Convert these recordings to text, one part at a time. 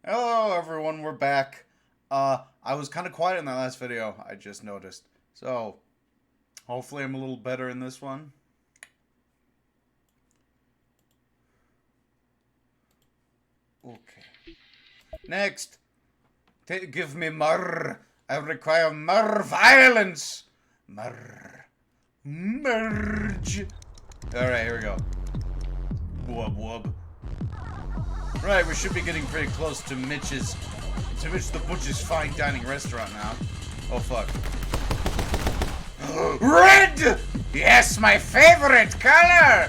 Hello everyone, we're back. I was kind of quiet in that last video, I just noticed. So, hopefully I'm a little better in this one. Okay. Next! Give me more! I require more violence! More. Merge! Alright, here we go. Wub wub. Right, we should be getting pretty close to Mitch the Butcher's fine dining restaurant now. Oh fuck. Red! Yes, my favorite color!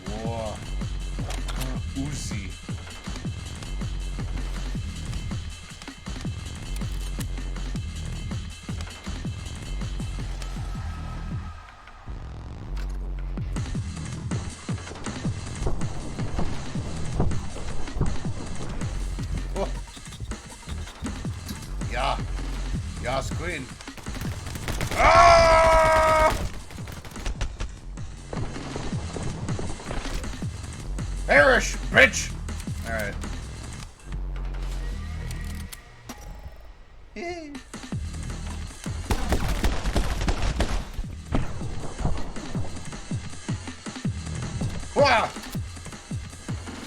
Whoa. Uzi. Oh. Yeah. Yes, queen. Ah! Perish, bitch! Alright. Wah!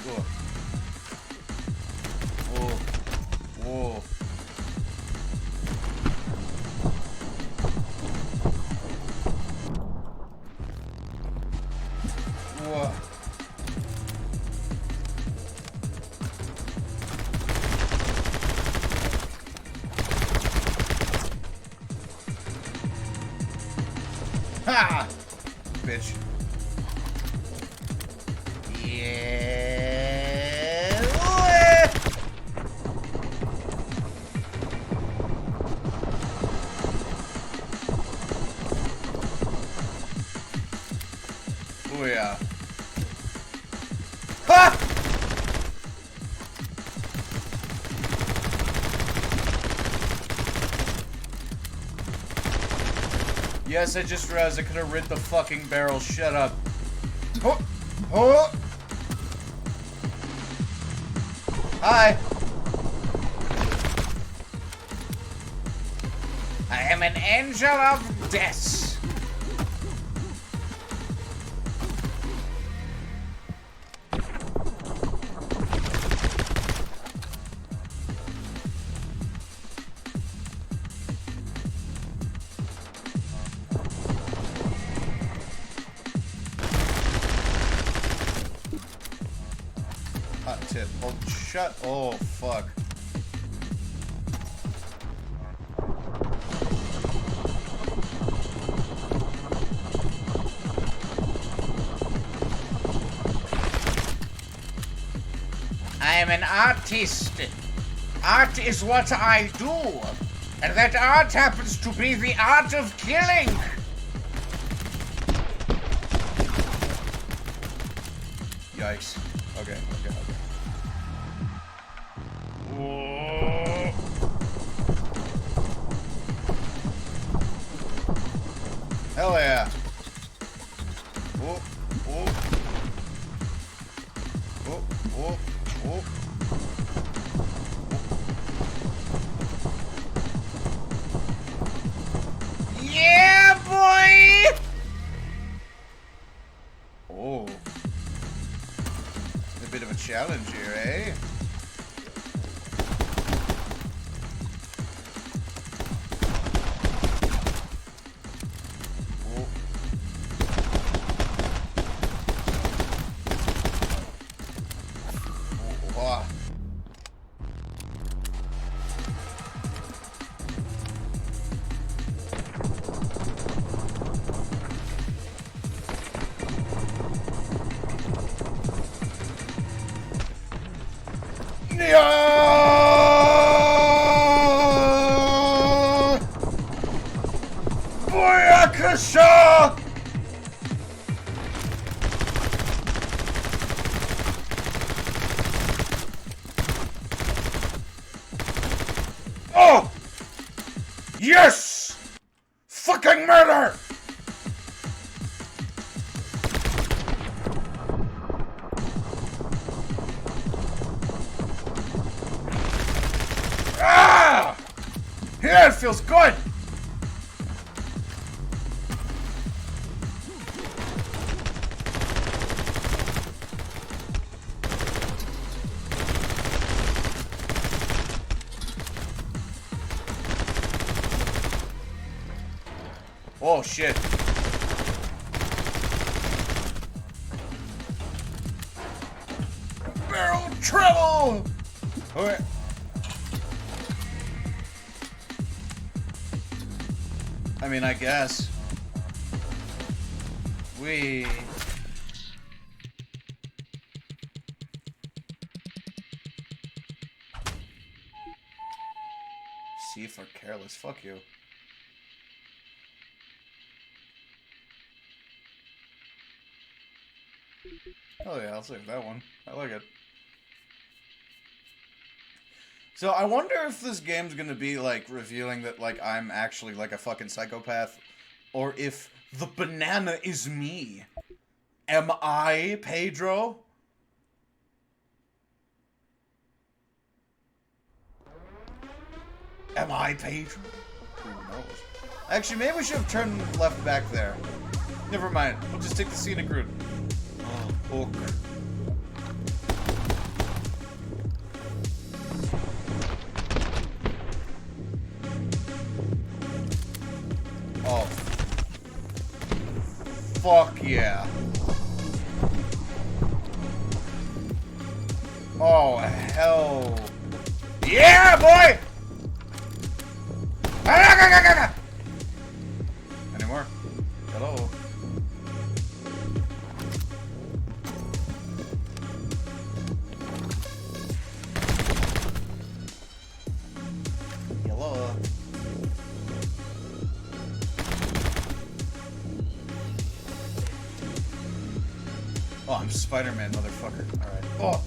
Whoa. Whoa. Whoa. Whoa. Ha! Bitch. Yeah. Oh yeah. Ha! Yes, I just realized I could have rid the fucking barrel. Shut up. Oh! Oh! Hi! I am an angel of death! Hot tip. Oh, shut. Oh, fuck. I am an artist. Art is what I do. And that art happens to be the art of killing. Yikes. Okay. Whoa. Hell yeah. Whoa, whoa. Whoa, whoa, whoa. Yeah, boy! Oh. A bit of a challenge here, eh? Booyakasha! Oh! Yes! Fucking murder! Yeah, it feels good! Oh, shit. Barrel treble! Okay. I mean, I guess. See if we're careless. Fuck you. Oh yeah, I'll save that one. I like it. So I wonder if this game's gonna be like revealing that like I'm actually like a fucking psychopath, or if the banana is me. Am I Pedro? Am I Pedro? Who knows? Actually, maybe we should have turned left back there. Never mind. We'll just take the scenic route. Oh, okay. Oh. Fuck yeah. Oh, hell. Yeah, boy! Any more? Hello? Hello? Oh, I'm Spider-Man, motherfucker. Alright. Oh!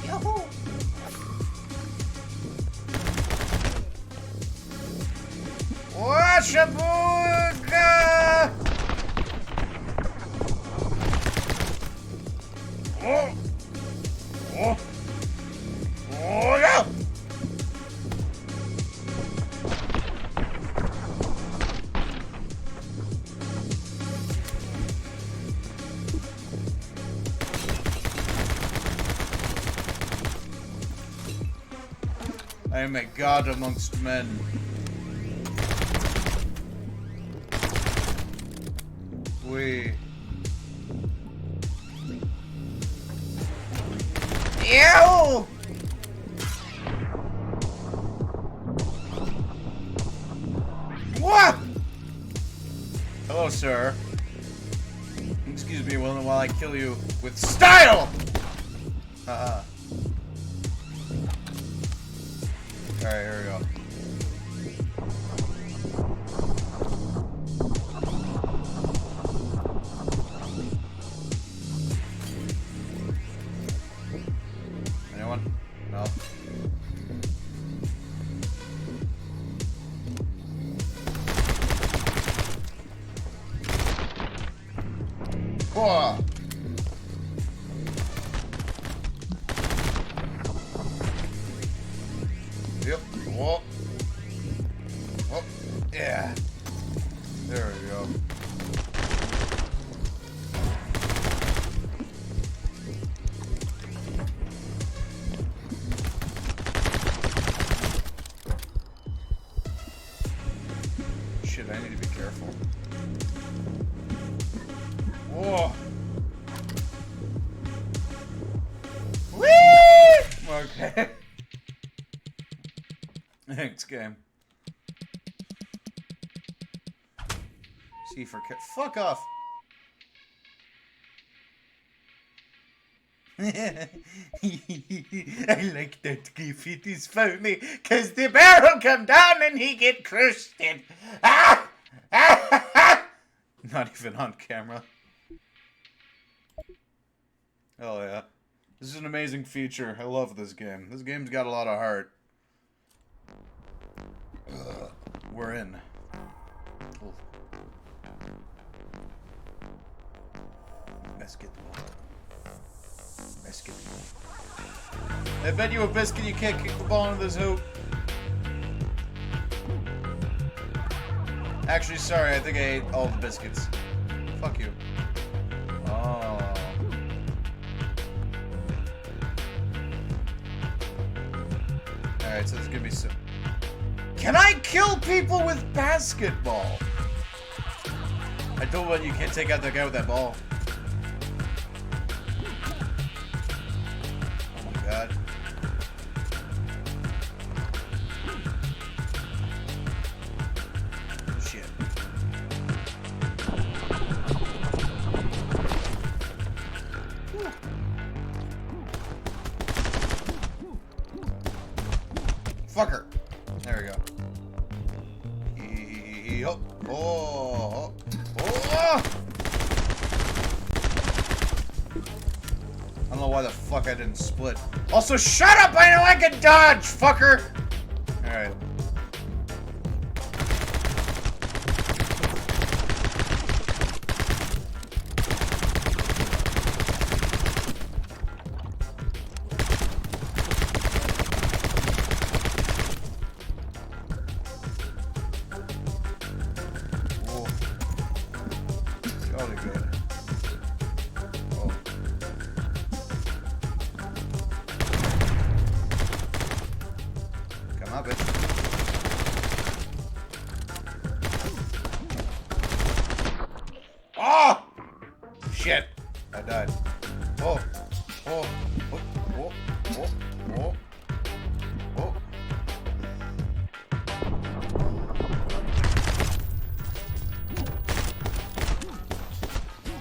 Yahoo! Washabuka! Oh! Oh! Oh, yeah! I am a god amongst men. We. Ew! What? Hello, sir. Excuse me while I kill you with style! Haha. Alright, here we go. Anyone? No. Whoa! Yep. Whoa. Oh, yeah. There we go. Shit, I need to be careful. Whoa. Whee! Okay. Thanks, game. C for fuck off. I like that gif. It is funny because the barrel come down and he get crushed. Ah! Not even on camera. Hell yeah. This is an amazing feature. I love this game. This game's got a lot of heart. We're in. Cool. Basketball. Basketball. I bet you a biscuit you can't kick the ball into this hoop. Actually, sorry, I think I ate all the biscuits. Fuck you. Oh. Alright, so there's gonna be some... Can I kill people with basketball? I told you you can't take out that guy with that ball. Oh my god. Shit. Fucker. There we go. Oh. Oh. Oh. I don't know why the fuck I didn't split. Also, shut up! I know I can dodge, fucker! Alright. Oh! Shit! I died. Oh! Oh! Oh! Oh! Oh! Oh! Oh!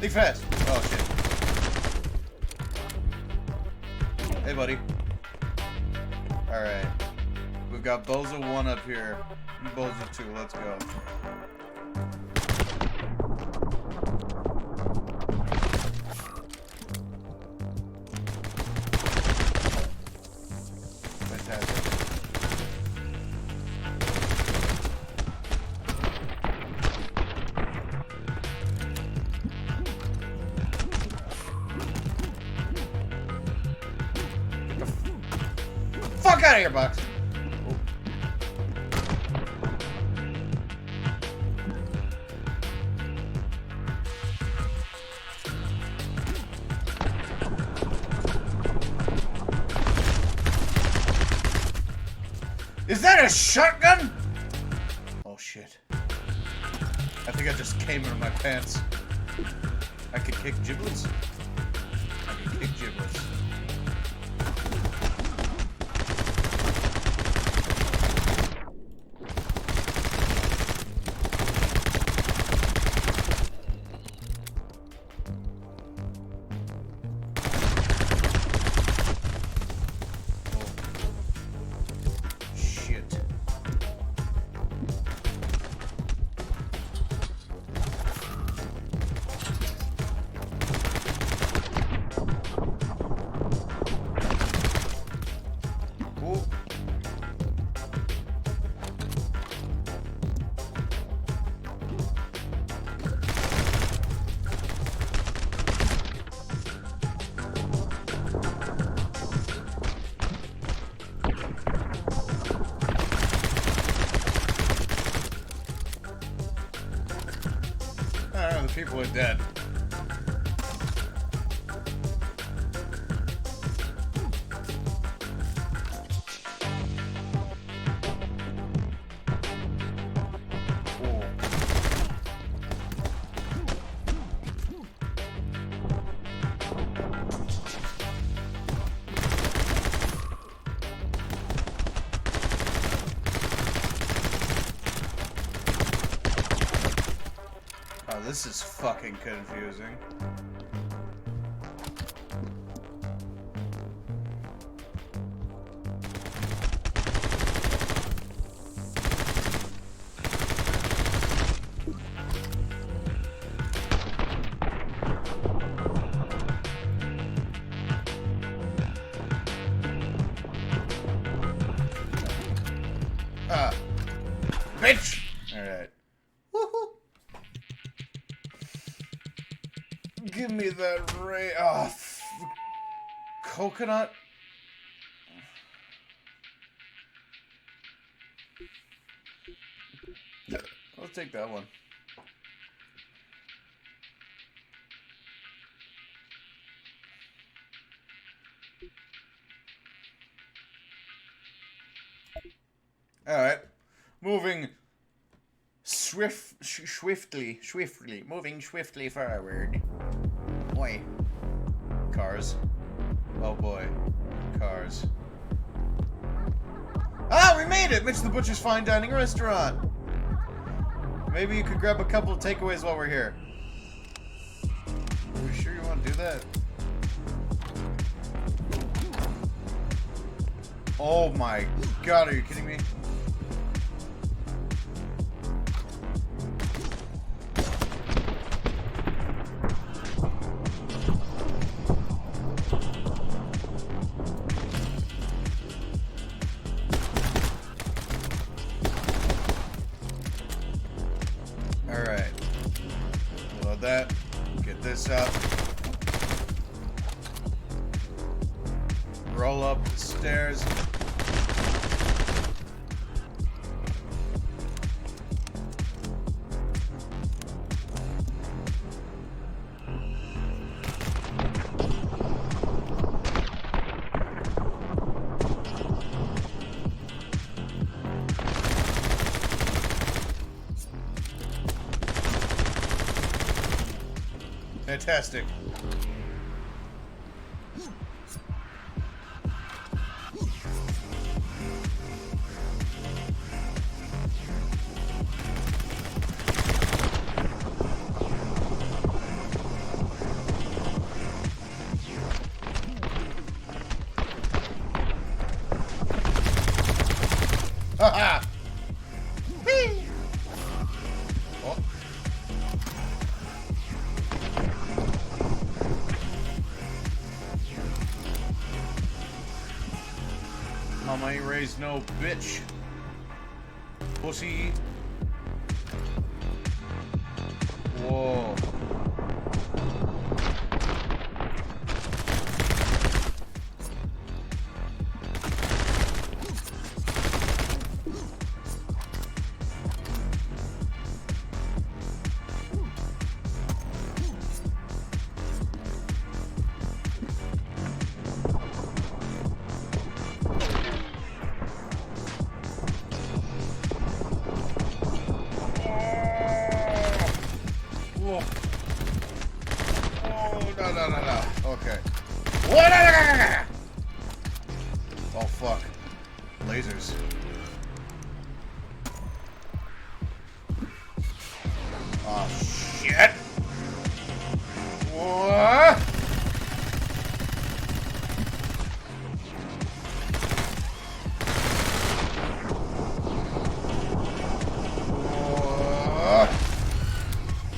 Think fast! Oh shit. Hey buddy. Alright. We've got Boza 1 up here. And Boza 2, let's go. Fuck out of here, Bucks! Oh. Is that a shotgun? Oh shit. I think I just came into my pants. I could kick giblets? I could kick giblets. People are dead. This is fucking confusing. Bitch! Alright. Woohoo! give me that ray. Oh, coconut. I'll take that one. Alright. Moving swiftly, moving swiftly forward. Boy. Cars. Oh boy. Cars. Ah, we made it! Mitch the Butcher's Fine Dining Restaurant. Maybe you could grab a couple of takeaways while we're here. Are you sure you want to do that? Oh my god, are you kidding me? Alright. Load that. Get this up. Roll up the stairs. Fantastic. Haha! Whee! Oh. Mama ain't raised no bitch. Pussy. Whoa. Whoa. Oh, no. Okay. Oh, fuck. Lasers. Oh, shit. What?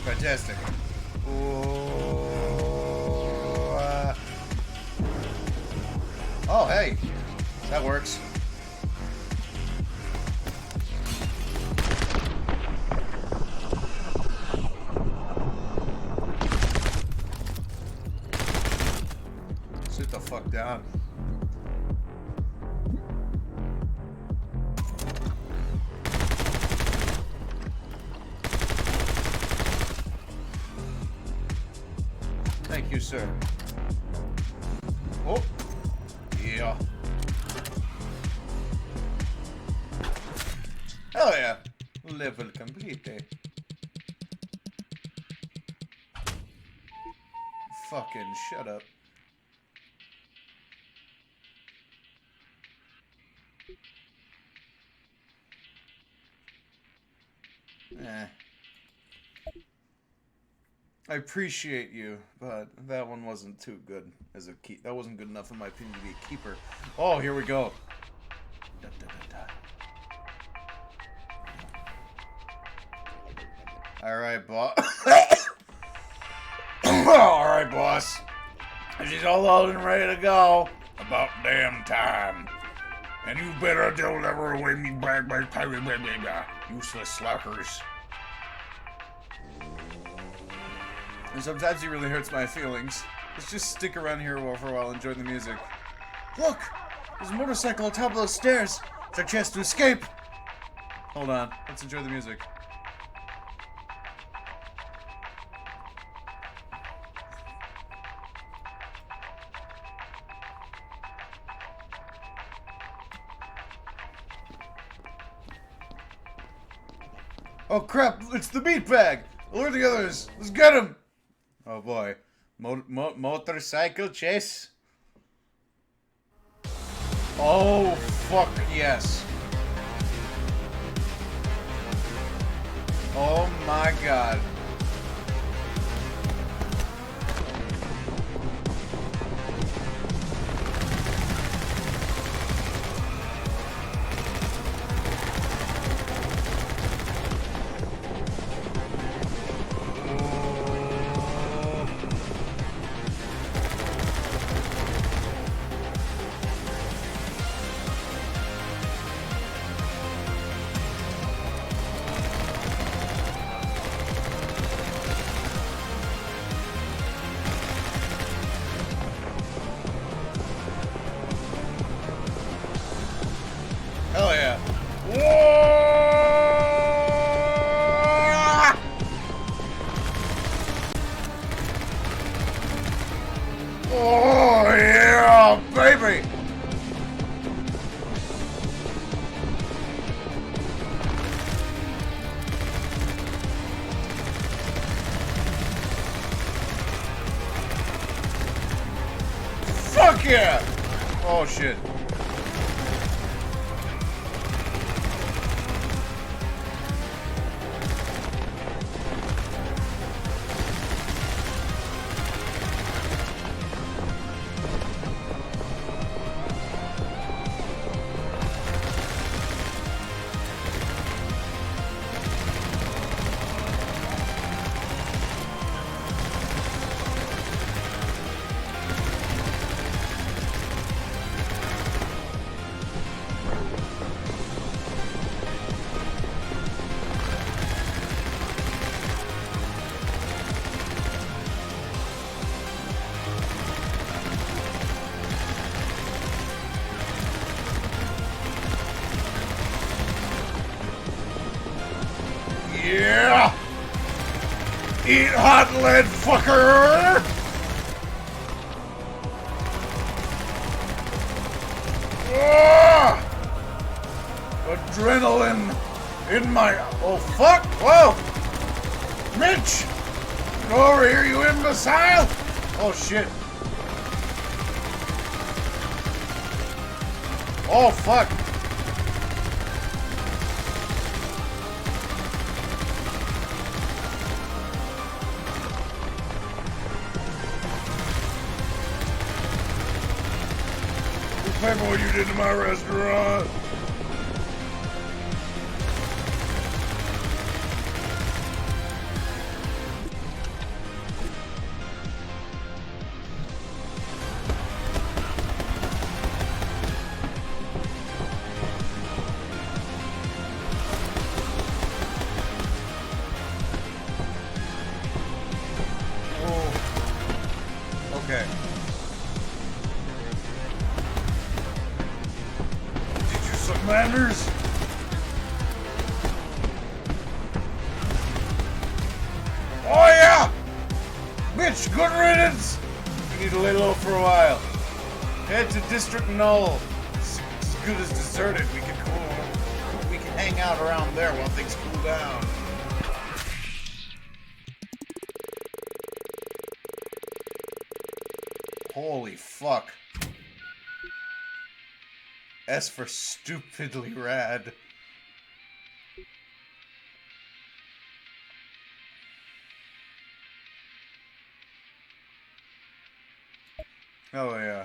Fantastic. Oh, hey. That works. Sit the fuck down. Thank you, sir. Oh, yeah. Oh yeah, level complete. Fucking shut up. Eh. I appreciate you, but that one wasn't too good as a key. That wasn't good enough in my opinion to be a keeper. Oh, here we go. Da, da, da, da. All right, boss. All right, boss. She's all loaded and ready to go. About damn time. And you better deliver away me bag by useless slackers. And sometimes he really hurts my feelings. Let's just stick around here for a while, enjoy the music. Look! There's a motorcycle on top of those stairs! It's our chance to escape! Hold on, let's enjoy the music. Oh crap, it's the meat bag! Alert the others! Let's get him! Oh boy. Motorcycle chase? Oh, fuck yes. Oh my god. Hell yeah. Whoa! Oh yeah, baby! Fuck yeah! Oh shit. Yeah! Eat hot lead, fucker! Ah! Adrenaline in my... Oh, fuck! Whoa! Mitch! Get over here, you imbecile! Oh, shit. Oh, fuck. Pay for what you did to my restaurant. Oh. Okay. Manners. Oh yeah! Bitch, good riddance! We need to lay low for a while. Head to District Null. It's as good as deserted. We can hang out around there while things cool down. Holy fuck. S for stupidly rad. Oh yeah.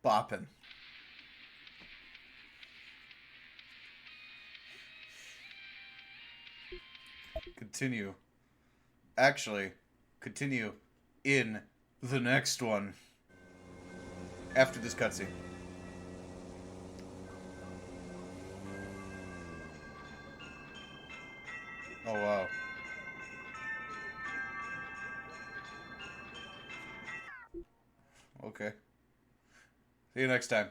Boppin'. Continue. Actually, continue in the next one. After this cutscene. Oh wow. Okay. See you next time.